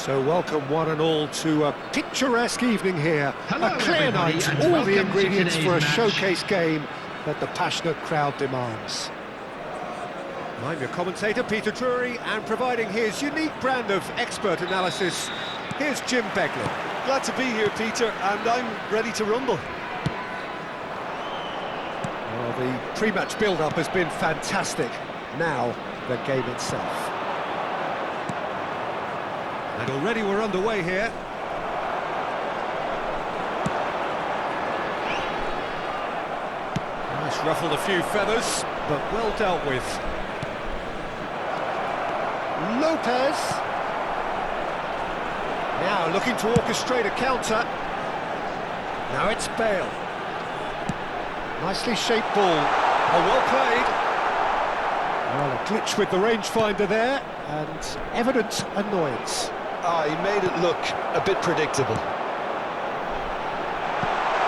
So welcome one and all to a picturesque evening here. Hello, a clear everybody, night, and all welcome the to ingredients today's for a match. showcase game that the passionate crowd demands. I'm your commentator, Peter Drury, and providing his unique brand of expert analysis, here's Jim Beglin. Glad to be here, Peter, and I'm ready to rumble. Well, the pre-match build-up has been fantastic. Now, the game itself. And already we're underway here. Nice, ruffled a few feathers, but well dealt with. Lopez. Now looking to orchestrate a counter. Now it's Bale. Nicely shaped ball. Oh, well played. Well, a glitch with the rangefinder there, and evident annoyance. He made it look a bit predictable.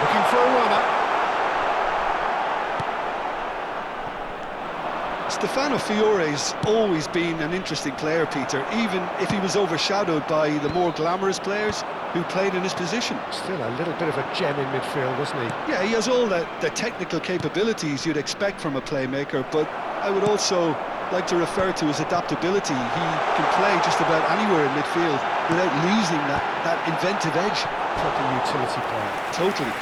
Looking for a runner. Stefano Fiore's always been an interesting player, Peter, even if he was overshadowed by the more glamorous players who played in his position. Still a little bit of a gem in midfield, doesn't he? Yeah, he has all the technical capabilities you'd expect from a playmaker, but I would also like to refer to his adaptability. He can play just about anywhere in midfield without losing that inventive edge. Proper utility player. Totally.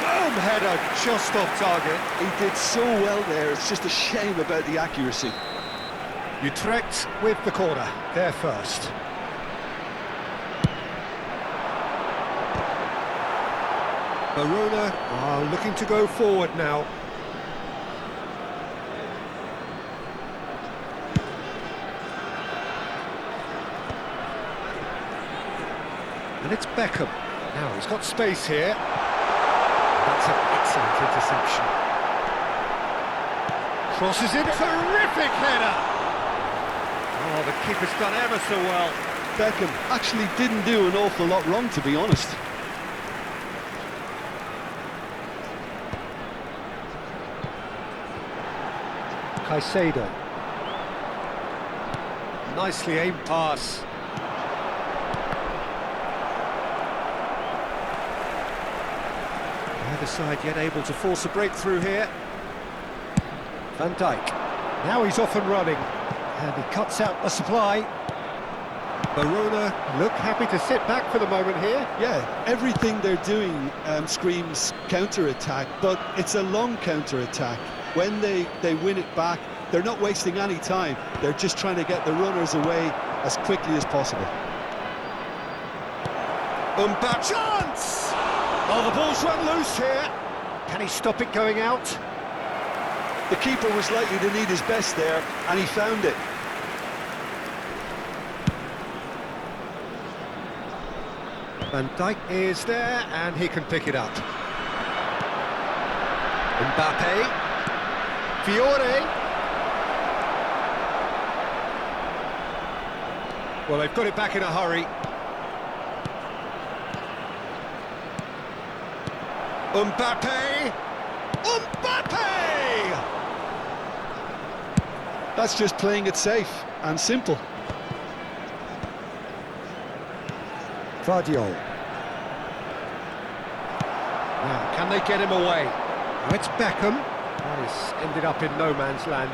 Boom, header just off target. He did so well there, it's just a shame about the accuracy. Utrecht with the corner, there first. Verona are looking to go forward now. And it's Beckham. Now he's got space here. That's an excellent interception. Crosses it, terrific header! Oh, the keeper's done ever so well. Beckham actually didn't do an awful lot wrong, to be honest. Caicedo. Nicely aimed pass. Neither side yet able to force a breakthrough here. Van Dijk. Now he's off and running. And he cuts out the supply. Verona look happy to sit back for the moment here. Yeah, everything they're doing screams counter-attack, but it's a long counter-attack. When they win it back, they're not wasting any time. They're just trying to get the runners away as quickly as possible. Bad chance! Oh, the ball's run loose here. Can he stop it going out? The keeper was likely to need his best there, and he found it. Van Dijk is there, and he can pick it up. Mbappe. Fiore. Well, they've got it back in a hurry. Mbappe! Mbappe! That's just playing it safe and simple. Vardiol. Now, can they get him away? Now it's Beckham. Well, he's ended up in no man's land.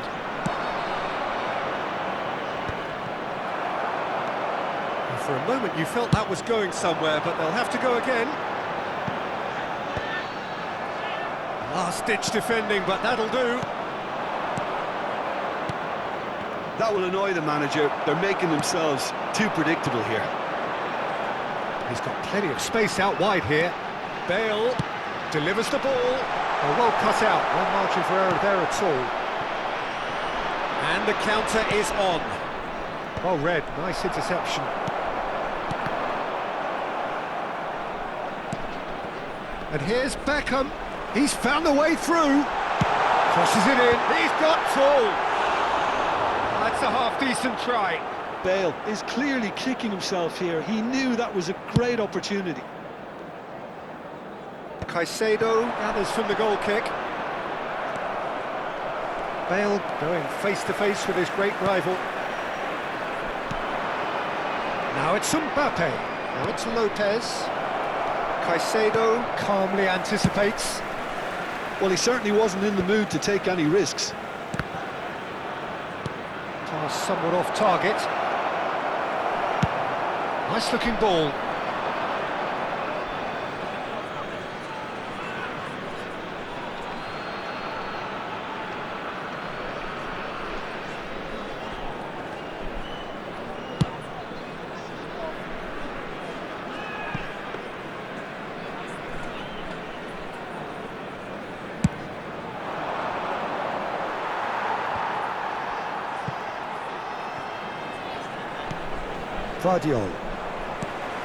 And for a moment you felt that was going somewhere, but they'll have to go again. Last-ditch defending, but that'll do. That will annoy the manager. They're making themselves too predictable here. He's got plenty of space out wide here. Bale delivers the ball. Oh, well cut out. No margin for error there at all. And the counter is on. Oh, Red, nice interception. And here's Beckham. He's found the way through. Crosses it in. He's got two. That's a half-decent try. Bale is clearly kicking himself here. He knew that was a great opportunity. Caicedo gathers from the goal kick. Bale going face-to-face with his great rival. Now it's Mbappe. Now it's Lopez. Caicedo calmly anticipates. Well, he certainly wasn't in the mood to take any risks. Pass somewhat off target. Nice looking ball. Guardiola,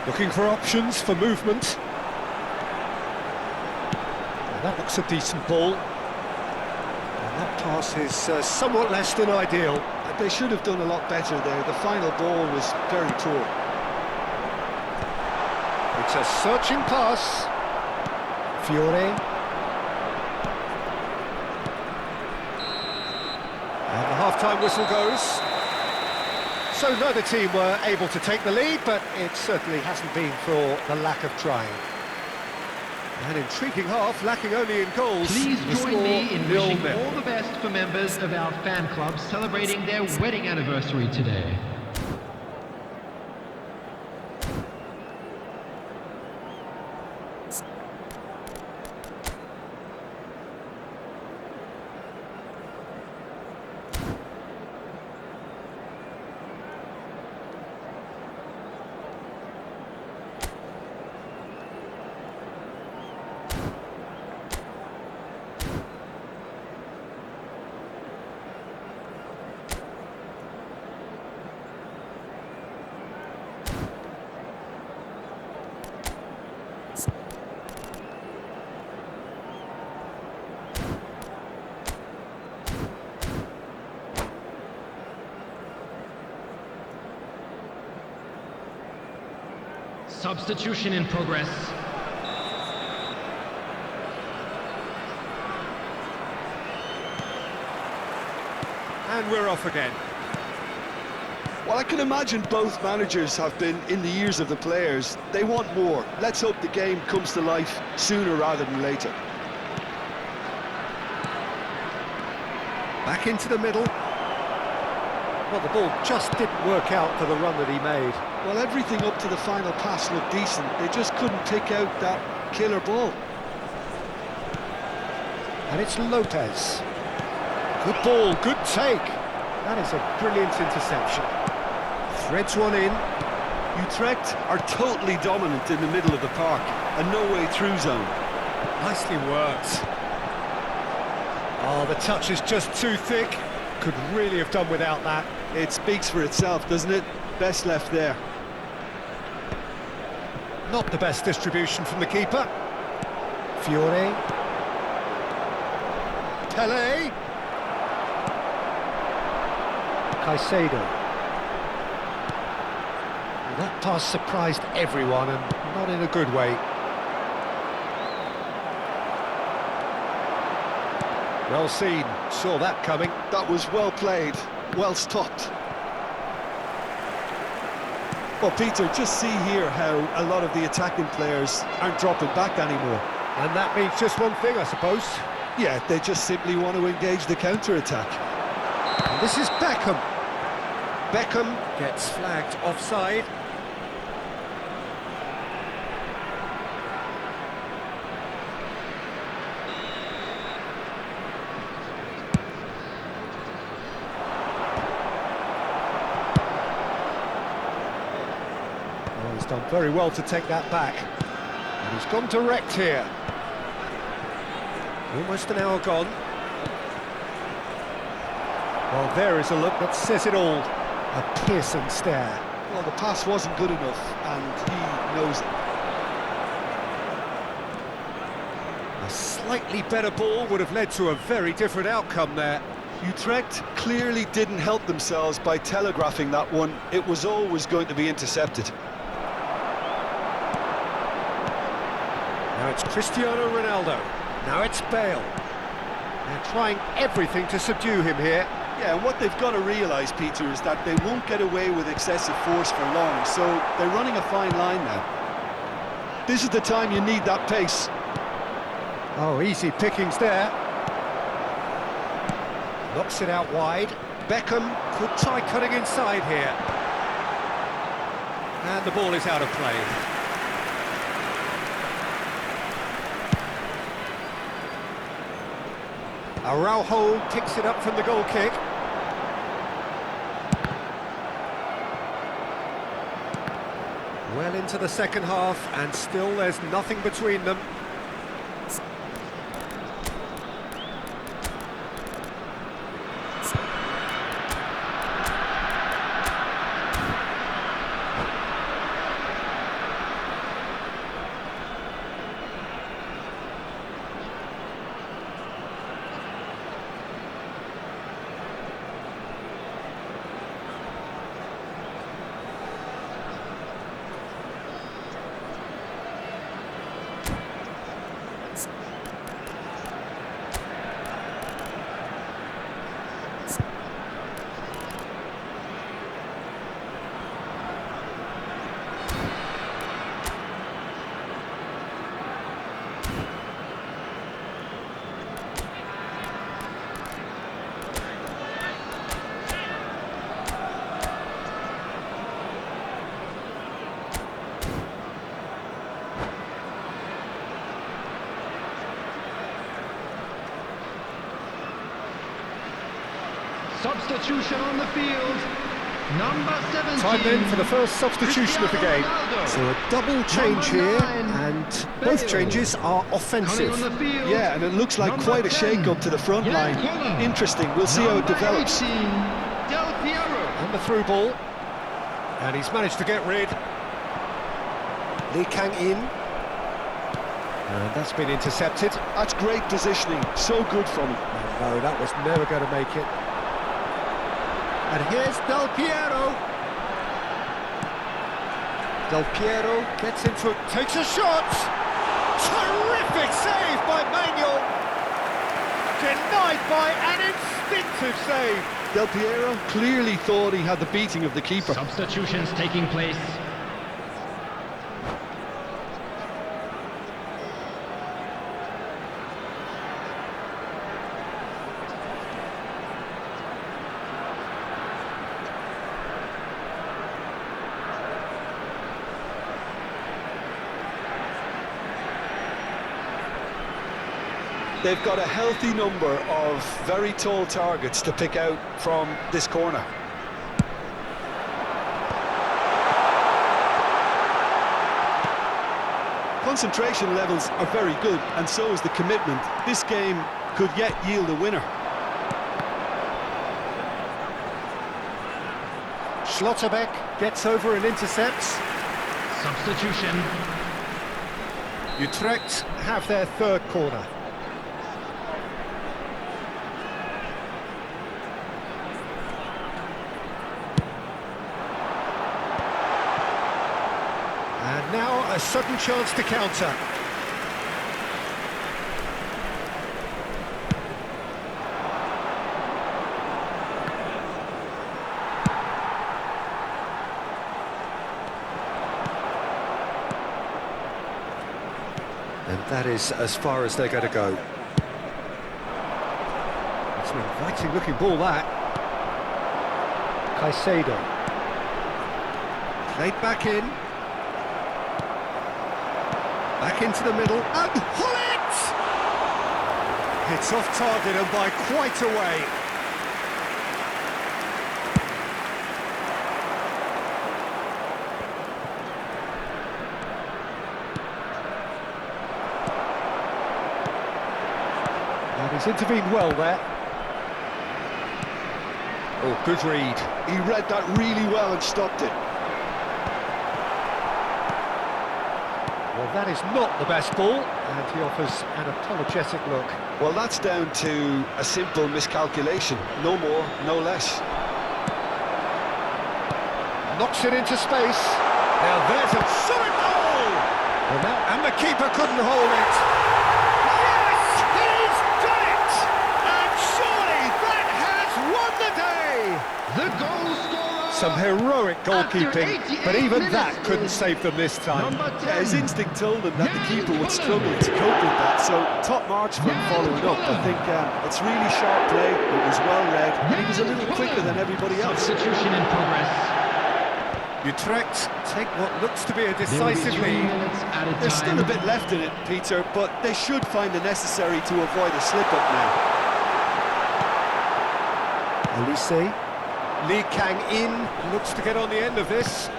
looking for options for movement. And that looks a decent ball. And that pass is somewhat less than ideal. They should have done a lot better there. The final ball was very poor. It's a searching pass. Fiore. And the half-time whistle goes. So neither team were able to take the lead, but it certainly hasn't been for the lack of trying. An intriguing half, lacking only in goals. Please join me in wishing 0-0. all the best for members of our fan club celebrating their wedding anniversary today. Substitution in progress. And we're off again. Well, I can imagine both managers have been in the ears of the players. They want more. Let's hope the game comes to life sooner rather than later. Back into the middle. Well, the ball just didn't work out for the run that he made. Well, everything up to the final pass looked decent. They just couldn't pick out that killer ball. And it's Lopez. Good ball, good take. That is a brilliant interception. Threads one in. Utrecht are totally dominant in the middle of the park. A no-way through zone. Nicely worked. Oh, the touch is just too thick. Could really have done without that. It speaks for itself, doesn't it? Best left there. Not the best distribution from the keeper. Fiore. Pele. Caicedo. That pass surprised everyone, and not in a good way. Well seen, saw that coming. That was well played, well stopped. Well, Peter, just see here how a lot of the attacking players aren't dropping back anymore. And that means just one thing, I suppose. Yeah, they just simply want to engage the counter-attack. And this is Beckham. Beckham gets flagged offside. Well, he's done very well to take that back. And he's gone direct here. Almost an hour gone. Well, there is a look that says it all. A piercing stare. Well, the pass wasn't good enough, and he knows it. A slightly better ball would have led to a very different outcome there. Utrecht clearly didn't help themselves by telegraphing that one. It was always going to be intercepted. Now it's Cristiano Ronaldo. Now it's Bale. They're trying everything to subdue him here. Yeah, and what they've got to realise, Peter, is that they won't get away with excessive force for long, so they're running a fine line now. This is the time you need that pace. Oh, easy pickings there. Knocks it out wide. Beckham could try cutting inside here. And the ball is out of play. Araujo picks it up from the goal kick. Well into the second half, and still there's nothing between them. Substitution on the field. Number 17. Time then for the first substitution of the game. So a double change here, and both changes are offensive. On the field. Yeah, and it looks like Number quite a 10. shake-up to the front line. Interesting, we'll see how it develops. 18, Del Piero. And the through ball. And he's managed to get rid. Lee Kang in. And that's been intercepted. That's great positioning, so good from him. No, that was never going to make it. And here's Del Piero. Del Piero gets into it, takes a shot. Terrific save by Manuel. Denied by an instinctive save. Del Piero clearly thought he had the beating of the keeper. Substitutions taking place. They've got a healthy number of very tall targets to pick out from this corner. Concentration levels are very good, and so is the commitment. This game could yet yield a winner. Schlotterbeck gets over and intercepts. Substitution. Utrecht have their third corner. And now a sudden chance to counter. And that is as far as they're going to go. It's an inviting looking ball, that. Caicedo. Played back in. Back into the middle, and Hullet! It's off target and by quite a way. And he's intervened well there. Oh, good read. He read that really well and stopped it. Well, that is not the best ball, and he offers an apologetic look. Well, that's down to a simple miscalculation. No more, no less. Knocks it into space. Now there's a solid goal! Well, now, and the keeper couldn't hold it. Yes, he's done it! And surely that has won the The goal scorer! Some heroic goalkeeping, After 88 but even that minutes couldn't is save them this time. Number 10. Yeah, his instinct told him that the keeper would struggle to cope with that, so top marks for him following up. I think it's really sharp play, it was well read, and he was a little quicker than everybody else. Substitution in progress. Utrecht take what looks to be a There will be decisive 3 lead. minutes added There's time. still a bit left in it, Peter, but they should find the necessary to avoid a slip-up now. Olise. Lee Kang-in looks to get on the end of this.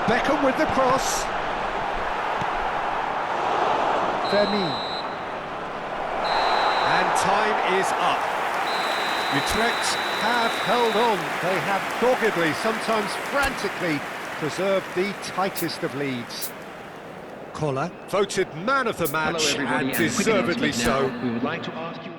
Beckham with the cross. Femi. And time is up. Utrecht have held on. They have doggedly, sometimes frantically, preserved the tightest of leads. Koller, voted man of the match, Hello everybody, and and a quick deservedly announcement now. so. We would like to ask you